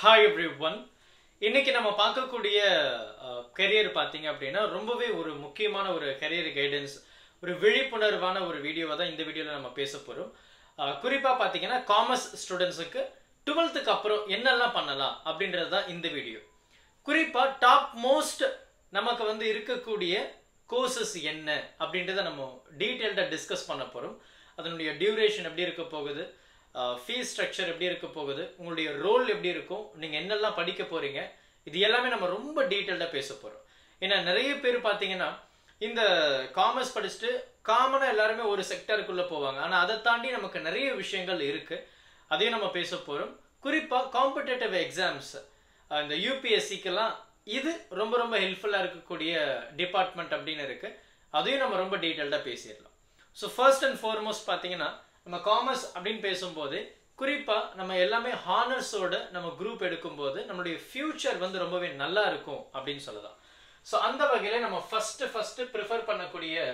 Hi everyone. இன்னைக்கு நம்ம பார்க்கக்கூடிய கரியர் பாத்தீங்க அப்படினா ரொம்பவே ஒரு முக்கியமான ஒரு கரியர் கைடன்ஸ் ஒரு விழிப்புணர்வான ஒரு வீடியோவை தான் இந்த வீடியோல நம்ம பேச போறோம். குறிப்பா பாத்தீங்கன்னா காமர்ஸ் ஸ்டூடண்ட்ஸ்க்கு 12th க்கு அப்புறம் என்னெல்லாம் பண்ணலாம் அப்படின்றது தான் இந்த வீடியோ. குறிப்பா டாப் மோஸ்ட் நமக்கு வந்து இருக்கக்கூடிய கோர்சஸ் என்ன அப்படின்றத நம்ம டீடைலா டிஸ்கஸ் பண்ண போறோம். அதனுடைய டியூரேஷன் எப்படி இருக்க போகுது, ஃபீஸ் ஸ்ட்ரக்சர் எப்படி இருக்க போகுது, உங்களுடைய ரோல் எப்படி இருக்கும், நீங்க என்னெல்லாம் படிக்க போறீங்க, இது எல்லாமே நம்ம ரொம்ப டீடைலா பேச போறோம். ஏன்னா நிறைய பேர் பாத்தீங்கன்னா இந்த காமர்ஸ் படிச்சுட்டு காமனா எல்லாருமே ஒரு செக்டருக்குள்ள போவாங்க. ஆனா அதை தாண்டி நமக்கு நிறைய விஷயங்கள் இருக்கு, அதையும் நம்ம பேச போறோம். குறிப்பா காம்படிட்டிவ் எக்ஸாம்ஸ், இந்த யூபிஎஸ்சிக்கெல்லாம் இது ரொம்ப ரொம்ப ஹெல்ப்ஃபுல்லா இருக்கக்கூடிய டிபார்ட்மெண்ட் அப்படின்னு இருக்கு, அதையும் நம்ம ரொம்ப டீடைலா பேசிடலாம். ஸோ ஃபர்ஸ்ட் அண்ட் ஃபார்மோஸ்ட் பாத்தீங்கன்னா நம்ம காமர்ஸ் அப்படின்னு பேசும்போது குறிப்பா நம்ம எல்லாமே ஹானர்ஸோட நம்ம குரூப் எடுக்கும்போது நம்மளுடைய ஃபியூச்சர் வந்து ரொம்பவே நல்லா இருக்கும் அப்படின்னு சொல்லலாம். ஸோ அந்த வகையில நம்ம ஃபர்ஸ்ட் ப்ரிஃபர் பண்ணக்கூடிய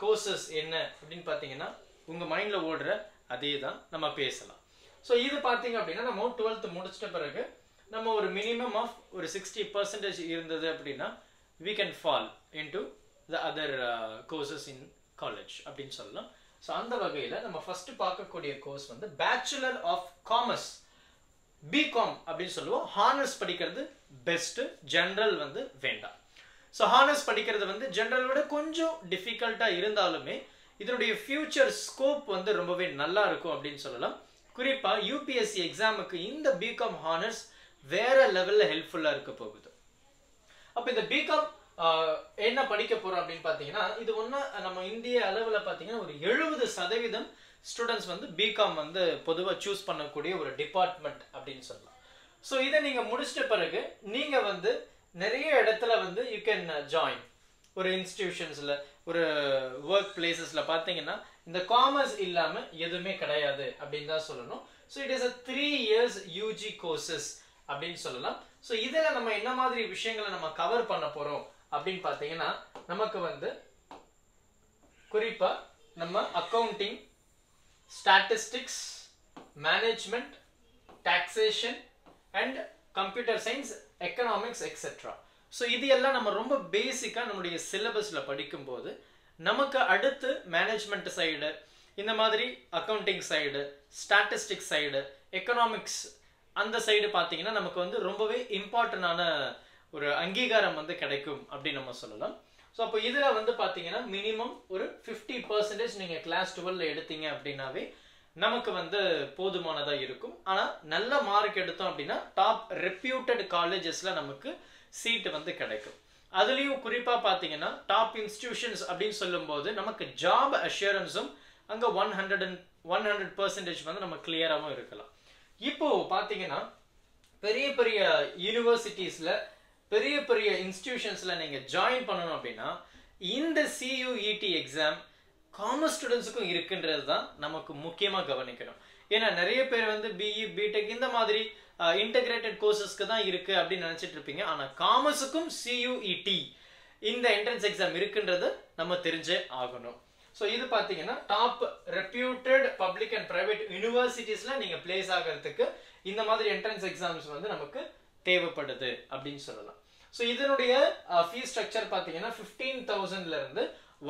கோர்சஸ் என்ன அப்படின்னு பாத்தீங்கன்னா உங்க மைண்ட்ல ஓடுற அதே தான் நம்ம பேசலாம். ஸோ இது பாத்தீங்க அப்படின்னா நம்ம 12th முடிச்சிட்ட பிறகு நம்ம ஒரு மினிமம் ஆஃப் ஒரு 60% இருந்தது அப்படின்னா we can fall into the other courses in college அப்படின்னு சொல்லலாம். ஸோ அந்த வகையில் நம்ம ஃபர்ஸ்ட் பார்க்கக்கூடிய கோர்ஸ் வந்து பேச்சுலர் ஆஃப் காமர்ஸ், பிகாம் அப்படின்னு சொல்லுவோம். ஹானர்ஸ் படிக்கிறது பெஸ்ட், ஜெனரல் வந்து வேண்டாம். ஸோ ஹானர்ஸ் படிக்கிறது வந்து ஜெனரல் விட கொஞ்சம் டிஃபிகல்ட்டா இருந்தாலுமே இதனுடைய ஃபியூச்சர் ஸ்கோப் வந்து ரொம்பவே நல்லா இருக்கும் அப்படின்னு சொல்லலாம். குறிப்பா யூபிஎஸ்சி எக்ஸாமுக்கு இந்த பிகாம் ஹானர்ஸ் வேற லெவல்ல ஹெல்ப்ஃபுல்லா இருக்க போகுது. அப்ப இந்த பிகாம் என்ன படிக்க போறோம் அப்படின்னு பாத்தீங்கன்னா இது ஒண்ணு நம்ம இந்திய அளவுல பாத்தீங்கன்னா ஒரு 70% ஸ்டூடெண்ட்ஸ் வந்து பிகாம் வந்து பொதுவா சூஸ் பண்ணக்கூடிய ஒரு டிபார்ட்மெண்ட் அப்படின்னு சொல்லலாம். ஸோ இதை நீங்க முடிச்சிட்ட பிறகு நீங்க வந்து நிறைய இடத்துல வந்து யூ கேன் ஜாயின் ஒரு இன்ஸ்டிடியூஷன்ஸ்ல, ஒரு ஒர்க் பிளேசஸ்ல பாத்தீங்கன்னா இந்த காமர்ஸ் இல்லாம எதுவுமே கிடையாது அப்படின்னு தான் சொல்லணும். So it is a 3 years UG courses அப்படின்னு சொல்லலாம். ஸோ இதுல நம்ம என்ன மாதிரி விஷயங்களை நம்ம கவர் பண்ண போறோம் அப்படின்னு பாத்தீங்கன்னா நமக்கு வந்து குறிப்பா நம்ம accounting, statistics, management, taxation and computer science, economics etcetera. So இது எல்லாம் நம்ம ரொம்ப பேசிக்கா நம்மளுடைய சிலபஸ்ல படிக்கும்போது நமக்கு அடுத்து மேனேஜ்மெண்ட் சைடு, இந்த மாதிரி accounting side, statistics side, economics அந்த சைடு பாத்தீங்கன்னா நமக்கு வந்து ரொம்பவே இம்பார்ட்டன்டான ஒரு அங்கீகாரம் வந்து கிடைக்கும் அப்படின்னு நம்ம சொல்லலாம். ஸோ அப்போ இதுல வந்து பாத்தீங்கன்னா மினிமம் ஒரு 50% நீங்க கிளாஸ் 12ல எடுத்தீங்க அப்படின்னாவே நமக்கு வந்து போதுமானதா இருக்கும். ஆனா நல்ல மார்க் எடுத்தோம் அப்படின்னா டாப் ரெப்யூட்டட் காலேஜஸ்ல நமக்கு சீட் வந்து கிடைக்கும். அதுலயும் குறிப்பா பாத்தீங்கன்னா டாப் இன்ஸ்டிடியூஷன்ஸ் அப்படின்னு சொல்லும் போது நமக்கு ஜாப் அஷூரன்ஸும் அங்க 100% வந்து நம்ம கிளியராகவும் இருக்கலாம். இப்போ பாத்தீங்கன்னா பெரிய பெரிய யூனிவர்சிட்டிஸ்ல, பெரிய பெரிய இன்ஸ்டிடியூஷன்ஸ்ல நீங்க ஜாயின் பண்ணணும் அப்படின்னா இந்த CUET எக்ஸாம் காமர்ஸ் ஸ்டூடெண்ட்ஸுக்கும் இருக்குன்றது தான் நமக்கு முக்கியமா கவனிக்கணும். ஏன்னா நிறைய பேர் வந்து BE, BTech இந்த மாதிரி இன்டகிரேட்டட் கோர்சஸ்க்கு தான் இருக்கு அப்படின்னு நினைச்சிட்டு இருப்பீங்க. ஆனா காமர்ஸுக்கும் CUET இந்த என்ட்ரன்ஸ் எக்ஸாம் இருக்குன்றது நம்ம தெரிஞ்சே ஆகணும். ஸோ இது பாத்தீங்கன்னா top reputed public and private யூனிவர்சிட்டிஸ்ல நீங்க பிளேஸ் ஆகிறதுக்கு இந்த மாதிரி என்ட்ரன்ஸ் எக்ஸாம்ஸ் வந்து நமக்கு தேவைப்படுது அப்படின்னு சொல்லலாம். ஸோ இதனுடைய ஃபீஸ் ஸ்ட்ரக்சர் பாத்தீங்கன்னா 15,000ல இருந்து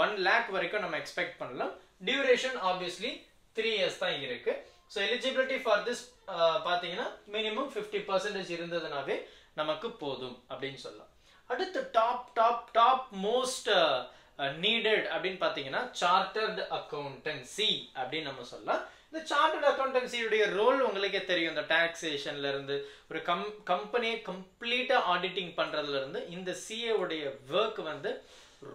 1 lakh வரைக்கும் நம்ம எக்ஸ்பெக்ட் பண்ணலாம். டியூரேஷன் ஆப்வியஸ்லி 3 years தான் இருக்கு. ஸோ எலிஜிபிலிட்டி ஃபார் திஸ் பாத்தீங்கன்னா மினிமம் 50% இருந்ததுனாவே நமக்கு போதும் அப்படின்னு சொல்லலாம். அடுத்து டாப் மோஸ்ட் நீடட் அப்படின்னு பாத்தீங்கன்னா சார்ட்டர்ட் அக்கௌண்டன்சி அப்படின்னு நம்ம சொல்லலாம். இந்த சார்ட்டர்ட் அக்கௌண்டன்சியுடைய ரோல் உங்களுக்கே தெரியும். இந்த டாக்ஸேஷன்ல இருந்து ஒரு கம்பெனியை கம்ப்ளீட்டா ஆடிட்டிங் பண்றதுல இருந்து இந்த CA உடைய ஒர்க் வந்து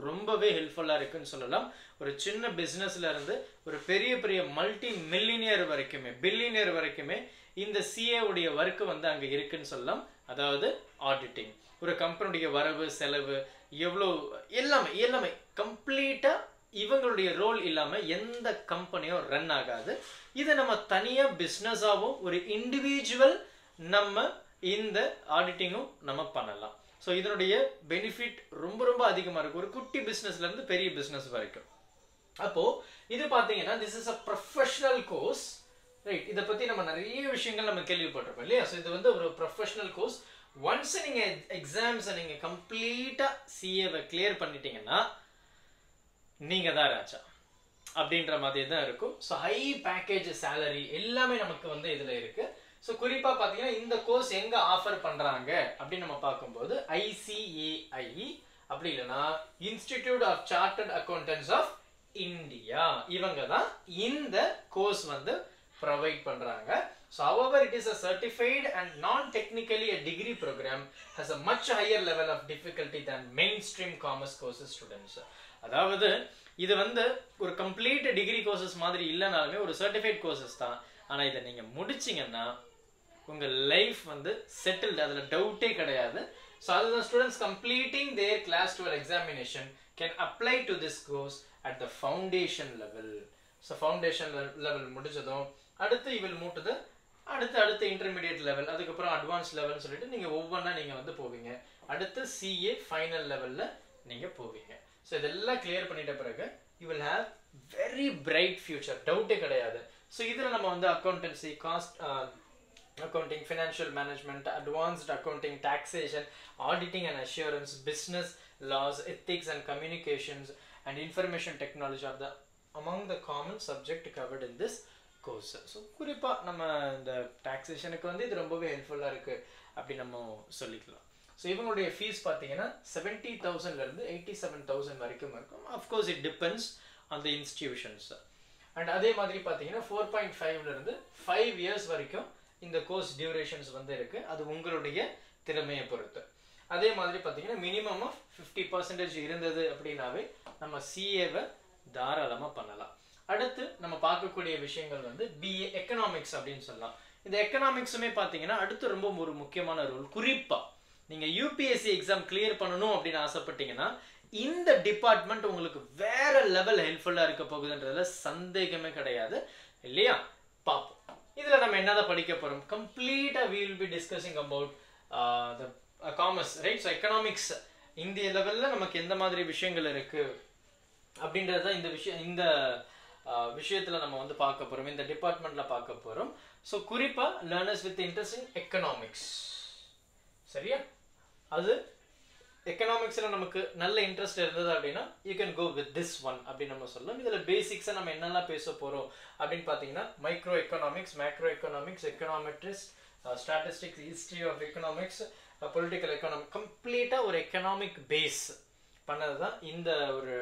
ரொம்பவே ஹெல்ப்ஃபுல்லா இருக்குன்னு சொல்லலாம். ஒரு சின்ன பிசினஸ்ல இருந்து ஒரு பெரிய பெரிய மல்டி மில்லியனியர் வரைக்குமே, பில்லியனியர் வரைக்குமே இந்த CA உடைய ஒர்க் வந்து அங்க இருக்குன்னு சொல்லலாம். அதாவது ஆடிட்டிங், ஒரு கம்பெனியுடைய வரவு செலவு எவ்வளவு எல்லாமே கம்ப்ளீட்டா இவங்களுடைய ரோல் இல்லாம எந்த கம்பெனியும் ரன் ஆகாது. இதை நம்ம தனியா பிசினஸாவும் ஒரு இண்டிவிஜுவல் நம்ம இந்த ஆடிட்டிங்கும் நம்ம பண்ணலாம். ஸோ இதனுடைய பெனிஃபிட் ரொம்ப ரொம்ப அதிகமா இருக்கு, ஒரு குட்டி பிசினஸ்ல இருந்து பெரிய பிசினஸ் வரைக்கும். அப்போ இது பாத்தீங்கன்னா this is a professional course right. இதை பற்றி நம்ம நிறைய விஷயங்கள் நம்ம கேள்விப்பட்டிருப்போம் இல்லையா? ஸோ இது வந்து ஒரு ப்ரொஃபஷனல் கோர்ஸ். ஒன்ஸ் நீங்கள் எக்ஸாம்ஸை நீங்கள் கம்ப்ளீட்டாக சிஏவை கிளியர் பண்ணிட்டீங்கன்னா நீங்கள் தான் ராஜா அப்படின்ற மாதிரி தான் இருக்கும். ஸோ ஹை பேக்கேஜ் சேலரி எல்லாமே நமக்கு வந்து இதில் இருக்கு. ஸோ குறிப்பாக பார்த்தீங்கன்னா இந்த கோர்ஸ் எங்கே ஆஃபர் பண்ணுறாங்க அப்படின்னு நம்ம பார்க்கும்போது ICAI அப்படி இல்லைன்னா institute of chartered accountants of India, இவங்க தான் இந்த கோர்ஸ் வந்து ப்ரொவைட் பண்ணுறாங்க. So however, it is a certified and non-technically a degree program, has a much higher level of difficulty than mainstream commerce courses students. அதாவது இது வந்து ஒரு complete degree courses மாதிரி இல்லைனாலுமே ஒரு சர்டிஃபைட் கோர்சஸ் தான். ஆனால் இதை நீங்கள் முடிச்சிங்கன்னா உங்கள் லைஃப் வந்து செட்டில்டு, அதில் டவுட்டே கிடையாது. ஸோ அதுதான் students completing their class 12 examination can apply to this course at the foundation level. So foundation level முடிச்சதும் அடுத்து இவள் மூட்டுது அடுத்து இன்டர்மீடியட் லெவல், அதுக்கப்புறம் அட்வான்ஸ் லெவல்னு சொல்லிட்டு நீங்கள் ஒவ்வொன்றா நீங்கள் வந்து போவீங்க. அடுத்து CA ஃபைனல் லெவலில் நீங்கள் போவீங்க. ஸோ இதெல்லாம் கிளியர் பண்ணிட்ட பிறகு you will have very bright future, டவுட்டே கிடையாது. ஸோ இதில் நம்ம வந்து accountancy, cost accounting, financial management, advanced accounting, taxation, auditing and assurance, business laws, ethics and communications, and information technology are the among the common subject covered in this course. So குறிப்பா நம்ம இந்த taxationக்கு வந்து இது ரொம்பவே ஹெல்ப்ஃபுல்லா இருக்கு அப்படி நம்ம சொல்லிக்கலாம். ஸோ இவங்களுடைய ஃபீஸ் பார்த்தீங்கன்னா 70,000ல இருந்து 87,000 வரைக்கும் இருக்கும். Of course it depends on the institutions. And அதே மாதிரி பார்த்தீங்கன்னா 4.5ல இருந்து 5 years வரைக்கும் இந்த கோர்ஸ் டியூரேஷன்ஸ் வந்து இருக்கு. அது உங்களுடைய திறமையை பொறுத்து. அதே மாதிரி பார்த்தீங்கன்னா மினிமம் ஆஃப் 50% இருந்தது அப்படின்னாவே நம்ம CAவை தாராளமாக பண்ணலாம். அடுத்து நம்ம பார்க்கக்கூடிய விஷயங்கள் வந்து BA எக்கனாமிக்ஸ் அப்படின்னு சொல்லலாம். இந்த எக்கனாமிக்ஸுமே பார்த்தீங்கன்னா அடுத்து ரொம்ப ஒரு முக்கியமான ரோல். குறிப்பாக நீங்கள் UPSC எக்ஸாம் கிளியர் பண்ணணும் அப்படின்னு ஆசைப்பட்டீங்கன்னா இந்த டிபார்ட்மெண்ட் உங்களுக்கு வேற லெவல் ஹெல்ப்ஃபுல்லாக இருக்க போகுதுன்றதுல சந்தேகமே கிடையாது இல்லையா? பார்ப்போம் இதில் நம்ம என்னதான் படிக்க போகிறோம். கம்ப்ளீட்டாக we will be discussing about the commerce, right? So economics இந்திய லெவலில் நமக்கு எந்த மாதிரி விஷயங்கள் இருக்கு அப்படின்றது தான் இந்த விஷயத்தில் நம்ம வந்து பார்க்க போகிறோம், இந்த டிபார்ட்மெண்ட்டில் பார்க்க போகிறோம். ஸோ குறிப்பாக learners with interest in economics, சரியா? அது எக்கனாமிக்ஸில் நமக்கு நல்ல இன்ட்ரெஸ்ட் இருந்தது அப்படின்னா you can go with this one அப்படின்னு நம்ம சொல்லலாம். இதில் பேசிக்ஸாக நம்ம என்னெல்லாம் பேச போகிறோம் அப்படின்னு பார்த்தீங்கன்னா micro economics, macro economics, econometrics, statistics, history of economics, political economic, கம்ப்ளீட்டாக ஒரு எக்கனாமிக் பேஸ் பண்ணது தான் இந்த ஒரு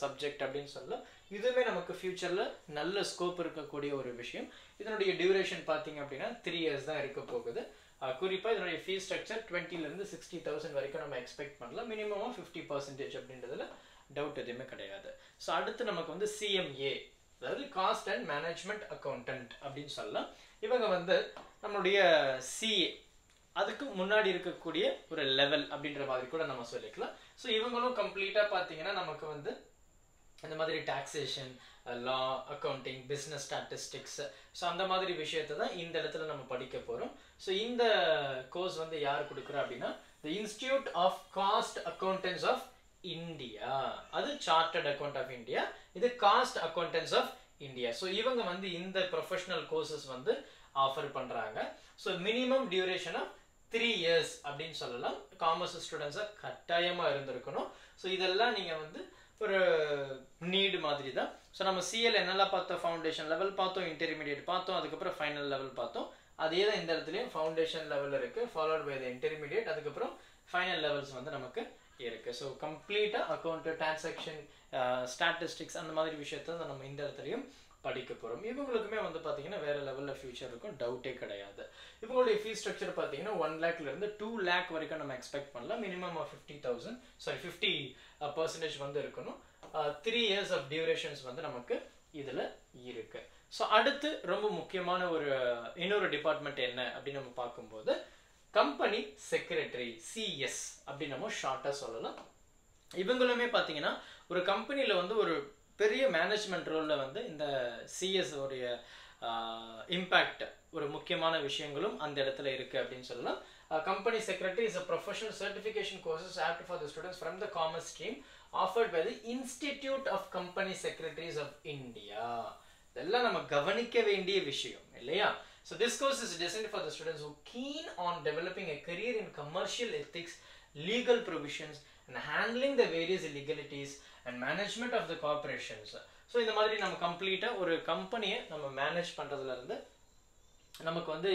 சப்ஜெக்ட் அப்படின்னு சொல்லலாம். இதுவுமே நமக்கு ஃபியூச்சரில் நல்ல ஸ்கோப் இருக்கக்கூடிய ஒரு விஷயம். இதனுடைய டியூரேஷன் பார்த்தீங்க அப்படின்னா 3 years தான் இருக்க போகுது. குறிப்பாக இதனுடைய ஃபீஸ் ஸ்ட்ரக்சர் 20,000 to 60,000 வரைக்கும் நம்ம எக்ஸ்பெக்ட் பண்ணலாம். மினிமம் 50% அப்படின்றதுல டவுட் எதுவுமே கிடையாது. ஸோ அடுத்து நமக்கு வந்து CMA, அதாவது காஸ்ட் அண்ட் மேனேஜ்மெண்ட் அக்கௌண்டன்ட் அப்படின்னு சொல்லலாம். இவங்க வந்து நம்மளுடைய CA அதுக்கு முன்னாடி இருக்கக்கூடிய ஒரு லெவல் அப்படின்ற மாதிரி கூட நம்ம சொல்லிக்கலாம். ஸோ இவங்களும் கம்ப்ளீட்டாக பார்த்தீங்கன்னா நமக்கு வந்து இந்த மாதிரி டாக்ஸேஷன், லா, அக்கௌண்டிங், பிஸ்னஸ் ஸ்டாட்டிஸ்டிக்ஸ், ஸோ அந்த மாதிரி விஷயத்தை தான் இந்த இடத்துல நம்ம படிக்க போகிறோம். ஸோ இந்த கோர்ஸ் வந்து யார் கொடுக்குறா அப்படின்னா the institute of cost accountants of India, அது சார்ட்டர்ட் அக்கௌண்ட் ஆஃப் இந்தியா, இது cost accountants of India. So இவங்க வந்து இந்த ப்ரொஃபஷனல் கோர்சஸ் வந்து ஆஃபர் பண்ணுறாங்க. So minimum duration of 3 years அப்படின்னு சொல்லலாம். காமர்ஸ் ஸ்டூடெண்ட்ஸாக கட்டாயமாக இருந்திருக்கணும். ஸோ இதெல்லாம் நீங்கள் வந்து ஒரு நீடு மாதிரி தான். ஸோ நம்ம சிஎல் என்னெல்லாம் பார்த்தோம், ஃபவுண்டேஷன் லெவல் பார்த்தோம், இன்டர்மீடியட் பார்த்தோம், அதுக்கப்புறம் ஃபைனல் லெவல் பார்த்தோம். அதே தான் இந்த இடத்துலையும் ஃபவுண்டேஷன் லெவல் இருக்குது, ஃபாலோட் பை த இன்டர்மீடியட், அதுக்கப்புறம் ஃபைனல் லெவல்ஸ் வந்து நமக்கு இருக்குது. ஸோ கம்ப்ளீட்டாக அக்கௌண்ட், டிரான்சாக்ஷன், ஸ்டாட்டிஸ்டிக்ஸ் அந்த மாதிரி விஷயத்த நம்ம இந்த இடத்துலையும் படிக்க போகிறோம். இவங்களுக்குமே வந்து பார்த்தீங்கன்னா வேறு லெவலில் ஃபியூச்சர் இருக்கும், டவுட்டே கிடையாது. இவங்களுடைய ஃபீஸ் ஸ்ட்ரக்சர் பார்த்தீங்கன்னா 1 lakhலேருந்து 2 lakh வரைக்கும் நம்ம எக்ஸ்பெக்ட் பண்ணலாம். மினிமம் 50% வந்து இருக்கணும். 3 years ஆஃப் டியூரேஷன்ஸ் வந்து நமக்கு இதில் இருக்கு. ஸோ அடுத்து ரொம்ப முக்கியமான இன்னொரு டிபார்ட்மெண்ட் என்ன அப்படின்னு நம்ம பார்க்கும்போது கம்பெனி செக்ரட்டரி, CS அப்படின்னு நம்ம ஷார்ட்டாக சொல்லலாம். இவங்களுமே பார்த்தீங்கன்னா ஒரு கம்பெனியில் வந்து ஒரு பெரிய மேனேஜ்மெண்ட் ரோலில் வந்து இந்த CS உடைய இம்பேக்ட், ஒரு முக்கியமான விஷயங்களும் அந்த இடத்துல இருக்குது அப்படின்னு சொல்லலாம். Company secretary is a professional certification courses opt for the students from the commerce stream offered by the institute of company secretaries of India. இதெல்லாம் நம்ம கவனிக்க வேண்டிய விஷயம். இல்லையா? So this course is designed for the students who keen on developing a career in commercial ethics, legal provisions, and handling the various illegalities and management of the corporations. So இந்த மாதிரி நம்ம கம்ப்ளீட்டா ஒரு கம்பெனியை நம்ம மேனேஜ் பண்றதுல இருந்து நமக்கு வந்து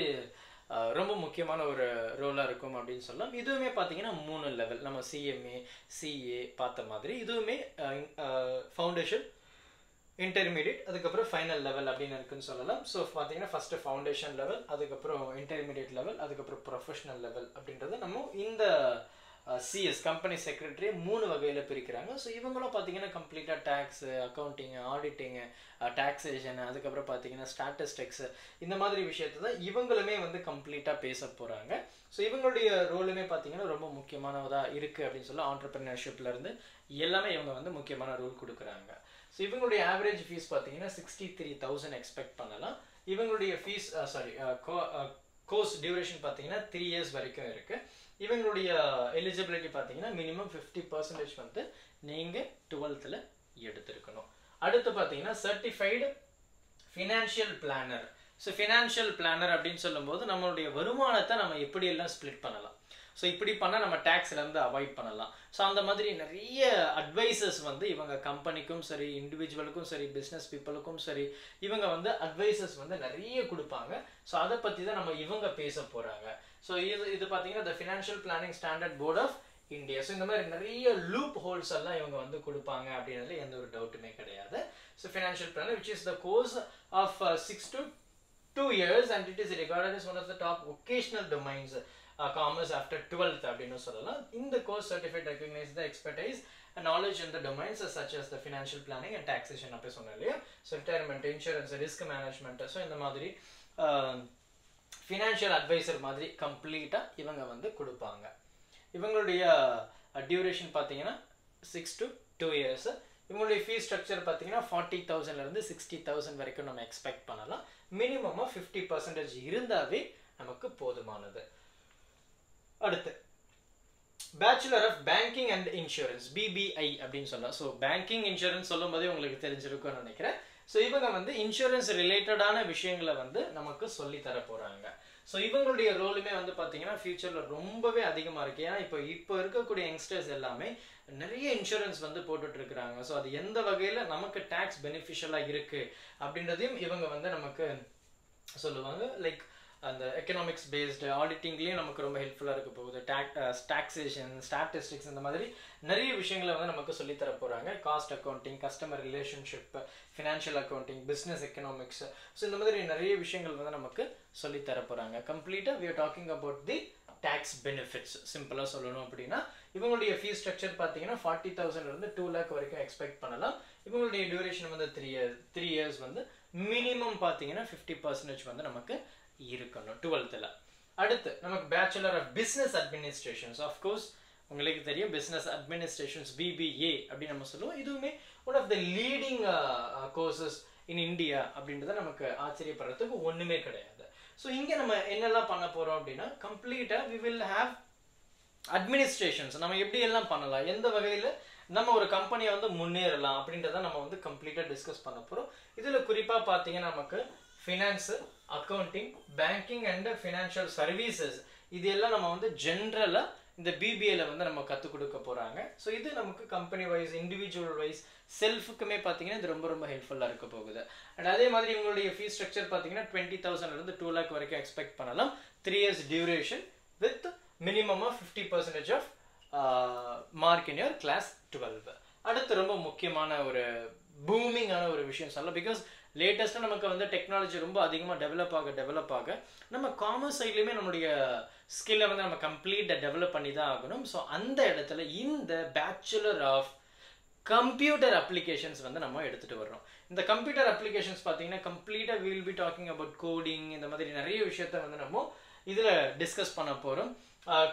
ரொம்ப முக்கியமான ஒரு ரோலா இருக்கும் அப்படின்னு சொல்லலாம். இதுவுமே பார்த்தீங்கன்னா 3 லெவல், நம்ம சிஎம்ஏ சிஏ பார்த்த மாதிரி இதுவுமே ஃபவுண்டேஷன், இன்டர்மீடியட், அதுக்கப்புறம் ஃபைனல் லெவல் அப்படின்னு இருக்குன்னு சொல்லலாம். ஸோ பார்த்தீங்கன்னா ஃபர்ஸ்ட் ஃபவுண்டேஷன் லெவல், அதுக்கப்புறம் இன்டர்மீடியட் லெவல், அதுக்கப்புறம் ப்ரொஃபஷனல் லெவல் அப்படின்றத நம்ம இந்த சிஎஸ் கம்பெனி செக்ரட்டரியை 3 வகையில் பிரிக்கிறாங்க. ஸோ இவங்களும் பார்த்தீங்கன்னா கம்ப்ளீட்டாக டேக்ஸு, அக்கௌண்டிங்கு, ஆடிட்டிங்கு, டாக்ஸேஷன், அதுக்கப்புறம் பார்த்தீங்கன்னா ஸ்டாட்டிஸ்டிக்ஸு, இந்த மாதிரி விஷயத்தை தான் இவங்களுமே வந்து கம்ப்ளீட்டாக பேச போகிறாங்க. ஸோ இவங்களுடைய ரோலுமே பார்த்தீங்கன்னா ரொம்ப முக்கியமானதாக இருக்குது அப்படின்னு சொல்லி ஆண்டர்பிரினர்ஷிப்லேருந்து எல்லாமே இவங்க வந்து முக்கியமான ரோல் கொடுக்குறாங்க. ஸோ இவங்களுடைய ஆவரேஜ் ஃபீஸ் பார்த்தீங்கன்னா 63,000 எக்ஸ்பெக்ட் பண்ணலாம். இவங்களுடைய ஃபீஸ் கோர்ஸ் டியூரேஷன் பார்த்தீங்கன்னா 3 years வரைக்கும் இருக்குது. இவங்களுடைய எலிஜிபிலிட்டி பார்த்தீங்கன்னா மினிமம் 50% வந்து நீங்கள் 12th எடுத்திருக்கணும். அடுத்து பார்த்தீங்கன்னா certified financial planar. So financial planar அப்படின்னு சொல்லும்போது நம்மளுடைய வருமானத்தை நம்ம எப்படியெல்லாம் ஸ்ப்ளிட் பண்ணலாம், ஸோ இப்படி பண்ணால் நம்ம டேக்ஸ்லேருந்து அவாய்ட் பண்ணலாம். ஸோ அந்த மாதிரி நிறைய அட்வைசஸ் வந்து இவங்க கம்பெனிக்கும் சரி, இண்டிவிஜுவலுக்கும் சரி, பிஸ்னஸ் பீப்புளுக்கும் சரி, இவங்க வந்து அட்வைசஸ் வந்து நிறைய கொடுப்பாங்க. ஸோ அதை பற்றி தான் நம்ம இவங்க பேச போகிறாங்க. ஸோ இது பார்த்தீங்கன்னா the financial planning standard board of India. So இந்த மாதிரி நிறைய லூப் ஹோல்ஸ் எல்லாம் இவங்க வந்து கொடுப்பாங்க அப்படின்றதுல எந்த ஒரு டவுட்டுமே கிடையாது. So financial planner which is the course of 6 to 2 years and it is regarded as one of the top vocational domains commerce after 12th அப்படின்னு சொல்லலாம். இந்த course certificate recognise the expertise and knowledge in the domains such as the financial planning and taxation அப்படி சொன்னேன் இல்லையா. So retirement, insurance, risk management, so இந்த மாதிரி financial advisor மாதிரி கம்ப்ளீட்டாக இவங்க வந்து கொடுப்பாங்க. இவங்களுடைய டியூரேஷன் பார்த்தீங்கன்னா 6 to 2 years. இவங்களுடைய ஃபீஸ் ஸ்ட்ரக்சர் பார்த்தீங்கன்னா 40,000 60,000 வரைக்கும் நம்ம எக்ஸ்பெக்ட் பண்ணலாம். மினிமமாக 50% இருந்தாவே நமக்கு போதுமானது. அடுத்து bachelor of banking and insurance, BBI அப்படின்னு சொல்லலாம். ஸோ பேங்கிங் இன்சூரன்ஸ் சொல்லும் போதே உங்களுக்கு தெரிஞ்சிருக்கும்னு நினைக்கிறேன். ஸோ இவங்க வந்து இன்சூரன்ஸ் ரிலேட்டடான விஷயங்களை வந்து நமக்கு சொல்லி தர போறாங்க. ஸோ இவங்களுடைய ரோலுமே வந்து பார்த்தீங்கன்னா ஃபியூச்சரில் ரொம்பவே அதிகமாக இருக்குது. ஏன்னா இப்போ இருக்கக்கூடிய யங்ஸ்டர்ஸ் எல்லாமே நிறைய இன்சூரன்ஸ் வந்து போட்டுட்டு இருக்கிறாங்க. ஸோ அது எந்த வகையில் நமக்கு டேக்ஸ் பெனிஃபிஷியலாக இருக்குது அப்படின்றதையும் இவங்க வந்து நமக்கு சொல்லுவாங்க. லைக் அந்த எக்கனாமிக்ஸ் பேஸ்டு ஆடிட்டிங்லேயும் நமக்கு ரொம்ப ஹெல்ப்ஃபுல்லாக இருக்க போகுது. டாக்ஸேஷன், ஸ்டாட்டிஸ்டிக்ஸ், இந்த மாதிரி நிறைய விஷயங்களை வந்து நமக்கு சொல்லித்தர போகிறாங்க. Cost accounting, customer relationship, financial accounting, business economics, so இந்த மாதிரி நிறைய விஷயங்கள் வந்து நமக்கு சொல்லித்தர போகிறாங்க. கம்ப்ளீட்டாக we are talking about the tax benefits. சிம்பிளாக சொல்லணும் அப்படின்னா இவங்களுடைய ஃபீஸ் ஸ்ட்ரக்சர் பார்த்தீங்கன்னா 40,000 2 lakh வரைக்கும் எக்ஸ்பெக்ட் பண்ணலாம். இவங்களுடைய டியூரேஷன் வந்து 3 years வந்து மினிமம் பார்த்தீங்கன்னா 50% வந்து நமக்கு இருக்கணும் 12th. அடுத்து நமக்கு bachelor of business administrations. Of course உங்களுக்கு தெரியும் பிஸ்னஸ் அட்மினிஸ்ட்ரேஷன்ஸ், பிபிஏ அப்படின்னு நம்ம சொல்லுவோம். இதுவுமே one of the leading courses in India அப்படின்றத நமக்கு ஆச்சரியப்படுறதுக்கு ஒன்றுமே கிடையாது. ஸோ இங்கே நம்ம என்னெல்லாம் பண்ண போகிறோம் அப்படின்னா கம்ப்ளீட்டாக வி வில் ஹேவ் அட்மினிஸ்ட்ரேஷன்ஸ். நம்ம எப்படி எல்லாம் பண்ணலாம், எந்த வகையில் நம்ம ஒரு கம்பெனியை வந்து முன்னேறலாம் அப்படின்றத நம்ம வந்து கம்ப்ளீட்டாக டிஸ்கஸ் பண்ண போகிறோம். இதில் குறிப்பாக பார்த்தீங்கன்னா நமக்கு finance, accounting, banking and financial services, இது எல்லாம் நம்ம வந்து ஜென்ரலாக இந்த பிபிஏல வந்து நம்ம கற்றுக் கொடுக்க போகிறாங்க. ஸோ இது நமக்கு கம்பெனி வைஸ், இண்டிவிஜுவல் வைஸ், செல்ஃபுக்குமே பார்த்தீங்கன்னா இது ரொம்ப ரொம்ப ஹெல்ப்ஃபுல்லாக இருக்க போகுது. அண்ட் அதே மாதிரி இவங்களுடைய ஃபீஸ் ஸ்ட்ரக்சர் பார்த்தீங்கன்னா 20,000 2 lakh வரைக்கும் எக்ஸ்பெக்ட் பண்ணலாம். 3 years duration with minimum of 50% of mark in your class 12. அடுத்து ரொம்ப முக்கியமான ஒரு பூமிங்கான ஒரு விஷயம் சொல்லலாம். பிகாஸ் லேட்டஸ்ட்டாக நமக்கு வந்து டெக்னாலஜி ரொம்ப அதிகமாக டெவலப் ஆக நம்ம காமர்ஸ் சைட்லேயுமே நம்மளுடைய ஸ்கில்லை வந்து நம்ம கம்ப்ளீட்டாக டெவலப் பண்ணி தான் ஆகணும். ஸோ அந்த இடத்துல இந்த பேச்சுலர் ஆஃப் கம்ப்யூட்டர் அப்ளிகேஷன்ஸ் வந்து நம்ம எடுத்துகிட்டு வர்றோம். இந்த கம்ப்யூட்டர் அப்ளிகேஷன்ஸ் பார்த்தீங்கன்னா கம்ப்ளீட்டாக will be talking about coding, இந்த மாதிரி நிறைய விஷயத்த வந்து நம்ம இதில் டிஸ்கஸ் பண்ண போகிறோம்.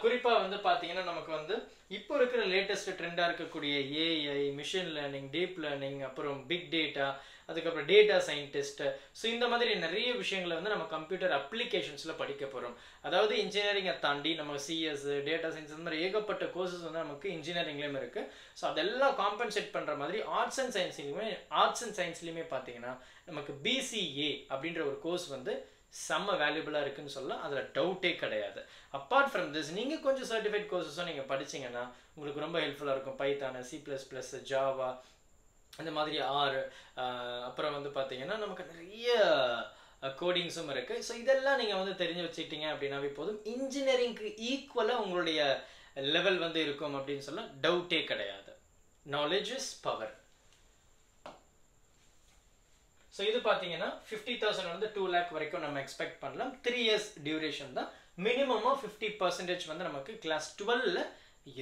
குறிப்பாக வந்து பார்த்தீங்கன்னா நமக்கு வந்து இப்போ இருக்கிற லேட்டஸ்ட் ட்ரெண்டாக இருக்கக்கூடிய AI, machine learning, deep learning, அப்புறம் பிக் டேட்டா, அதுக்கப்புறம் டேட்டா சயின்டிஸ்ட், ஸோ இந்த மாதிரி நிறைய விஷயங்களை வந்து நம்ம கம்ப்யூட்டர் அப்ளிகேஷன்ஸில் படிக்க போகிறோம். அதாவது இன்ஜினியரிங்கை தாண்டி நம்ம சிஎஸ், டேட்டா சயின்ஸ், இந்த மாதிரி ஏகப்பட்ட கோர்சஸ் வந்து நமக்கு இன்ஜினியரிங்லேயும் இருக்குது. ஸோ அதெல்லாம் காம்பன்சேட் பண்ணுற மாதிரி ஆர்ட்ஸ் அண்ட் சயின்ஸ்லையுமே பார்த்தீங்கன்னா நமக்கு பிசிஏ அப்படின்ற ஒரு கோர்ஸ் வந்து செம்ம வேல்யூபிளாக இருக்குன்னு சொல்லலாம், அதில் டவுட்டே கிடையாது. அப்பார்ட் ஃப்ரம் திஸ் நீங்கள் கொஞ்சம் சர்டிஃபைட் கோர்சஸும் நீங்கள் படிச்சிங்கன்னா உங்களுக்கு ரொம்ப ஹெல்ப்ஃபுல்லாக இருக்கும். பைத்தான, C++, ஜாவா, இந்த மாதிரி அப்புறம் வந்து பார்த்தீங்கன்னா நமக்கு நிறைய கோடிங்ஸும் இருக்குது. ஸோ இதெல்லாம் நீங்கள் வந்து தெரிஞ்சு வச்சுக்கிட்டீங்க அப்படின்னாவே போதும். இன்ஜினியரிங்க்கு ஈக்குவலாக உங்களுடைய லெவல் வந்து இருக்கும் அப்படின்னு சொல்ல டவுட்டே கிடையாது. Knowledge is power. ஸோ இது பார்த்தீங்கன்னா 50,000 வந்து 2 lakh வரைக்கும் நம்ம எக்ஸ்பெக்ட் பண்ணலாம். 3 years டியூரேஷன் தான். மினிமமாக 50% வந்து நமக்கு கிளாஸ் 12ல்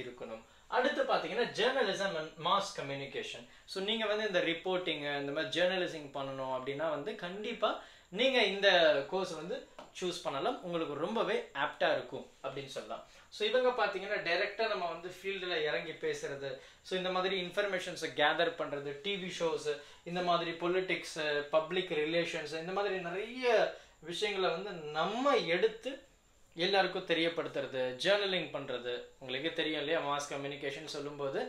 இருக்கணும். அடுத்து பார்த்தீங்கன்னா journalism and mass communication. So நீங்கள் வந்து இந்த ரிப்போர்ட்டிங்கு இந்த மாதிரி ஜேர்னலிசிங் பண்ணணும் அப்படின்னா வந்து கண்டிப்பாக நீங்கள் இந்த கோர்ஸ் வந்து சூஸ் பண்ணலாம். உங்களுக்கு ரொம்பவே ஆப்டாக இருக்கும் அப்படின்னு சொல்லலாம். ஸோ இவங்க பார்த்தீங்கன்னா டைரெக்டாக நம்ம வந்து ஃபீல்டில் இறங்கி பேசுறது, ஸோ இந்த மாதிரி இன்ஃபர்மேஷன்ஸை கேதர் பண்ணுறது, டிவி ஷோஸு, இந்த மாதிரி பொலிட்டிக்ஸு, பப்ளிக் ரிலேஷன்ஸ், இந்த மாதிரி நிறைய விஷயங்களை வந்து நம்ம எடுத்து எல்லாருக்கும் தெரியப்படுத்துறது, ஜேர்னலிங் பண்ணுறது. உங்களுக்கு தெரியும் இல்லையா, மாஸ் கம்யூனிகேஷன் சொல்லும்போது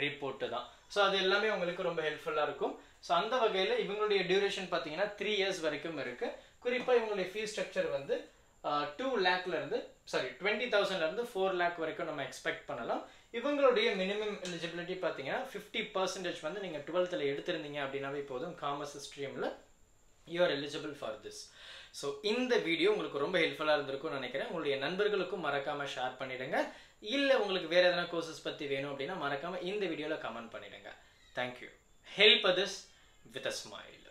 ரிப்போர்ட்டு தான். ஸோ அது எல்லாமே உங்களுக்கு ரொம்ப ஹெல்ப்ஃபுல்லாக இருக்கும். ஸோ அந்த வகையில் இவங்களுடைய டியூரேஷன் பார்த்தீங்கன்னா 3 years வரைக்கும் இருக்குது. குறிப்பாக இவங்களுடைய ஃபீஸ் ஸ்ட்ரக்சர் வந்து 2 lakhலேருந்து 20,000லேருந்து 4 lakh வரைக்கும் நம்ம எக்ஸ்பெக்ட் பண்ணலாம். இவங்களுடைய மினிமம் எலிஜிபிலிட்டி பார்த்தீங்கன்னா 50% வந்து நீங்கள் 12th எடுத்திருந்தீங்க அப்படின்னாவே போதும். காமர்ஸ் ஸ்ட்ரீமில் you are eligible for this. So இந்த வீடியோ உங்களுக்கு ரொம்ப ஹெல்ப்ஃபுல்லாக இருந்திருக்கும்னு நினைக்கிறேன். உங்களுடைய நண்பர்களுக்கும் மறக்காமல் ஷேர் பண்ணிவிடுங்க. இல்லை உங்களுக்கு வேறு எதனா கோர்சஸ் பற்றி வேணும் அப்படின்னா மறக்காமல் இந்த வீடியோவில் கமெண்ட் பண்ணிவிடுங்க. Thank you. Help others with a smile.